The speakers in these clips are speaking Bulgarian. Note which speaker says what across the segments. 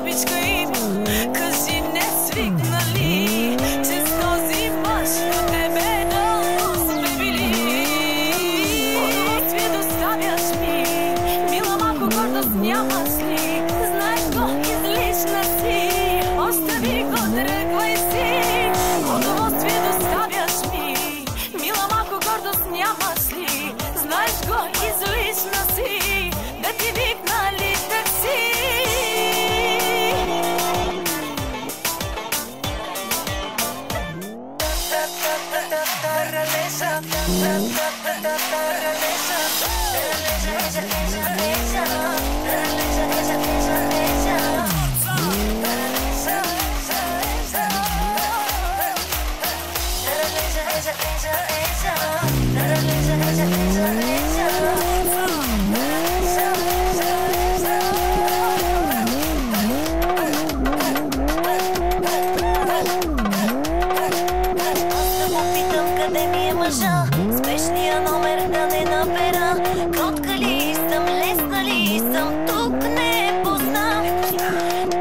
Speaker 1: бабичка има, кажи не свикнали, че с този мъж на тебе дълго сме били. Удоволствие доставяш ми, мила, малко гордост нямаш ли? Знаеш го, излишна си, остави го, тръгвай си. Удоволствие доставяш ми, мила, малко гордост нямаш ли? Знаеш го, излишна си, да ти викнали такси.
Speaker 2: Къде ми е мъжа? Спешния номер да не набера. Кротка ли съм, лесна ли съм, тук не познам.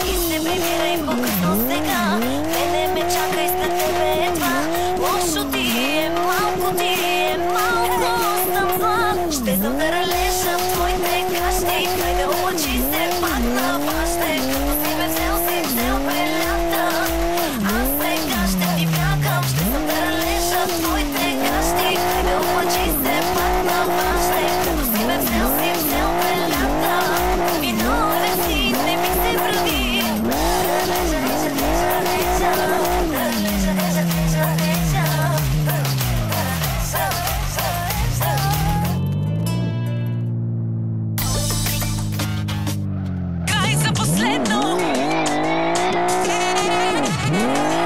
Speaker 2: И се прибирай по-късно сега, мене ме чакай след тебе едва. Лошо ти е, малко съм зла. Ще съм да ралежа в твоите кащи, хайде облачи се пак на баща. Като си ме взел, прелята. Аз сега ще ти бягам, ще съм да ралежа в твоите кащи, хайде облачи се пак на баща. Като си ме взел, прелята. Виновен си, не ми се прави.
Speaker 1: Край за последно. Край за последно.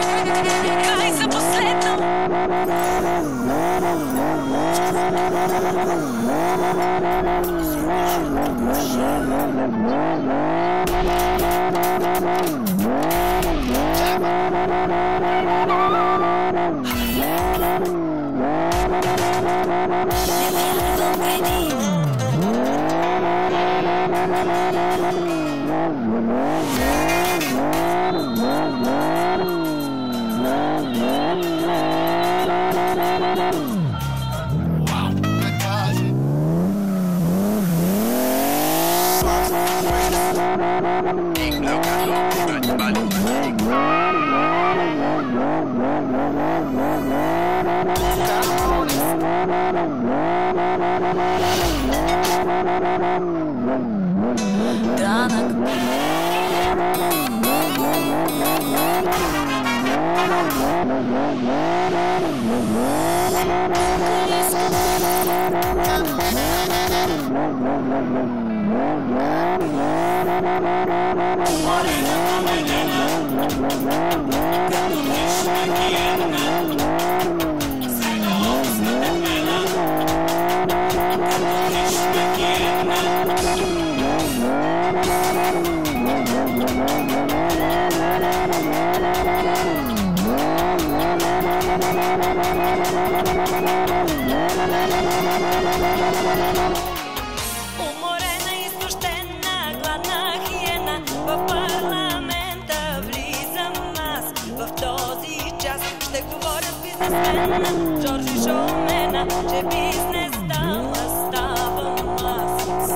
Speaker 1: Уморена, изтощена, гладна хиена, в парламента влизам аз. В този час ще говоря с бизнесмена Джорджи Шоумена, че бизнес дама ставам аз. С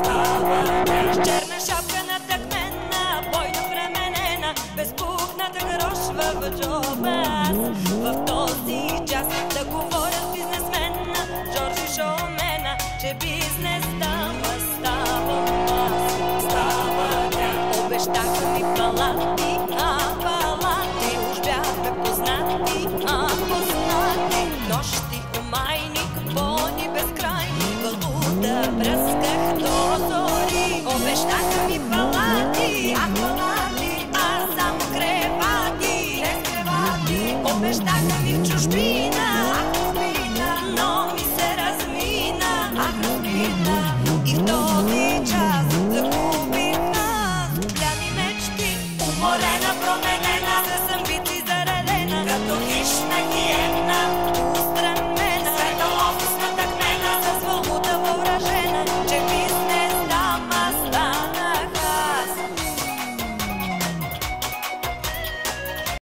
Speaker 1: черна шапка натъкмена, бойно пременена, безпухната грошва в джоба аз. В този час да говоря с бизнесмена Джорджи Шоумена, че бизнес дама ставам аз. Обещаха ми палати, палати, уж бяхме познати, познати. Нощи умайни, купони безкрайни, валута бръсках до зори. Обещаха ми палати, палати, а само кревати, обещаха ми в чужбина, но ми се размина, и в този час загубих нас. Гляни мечти, уморена, променена.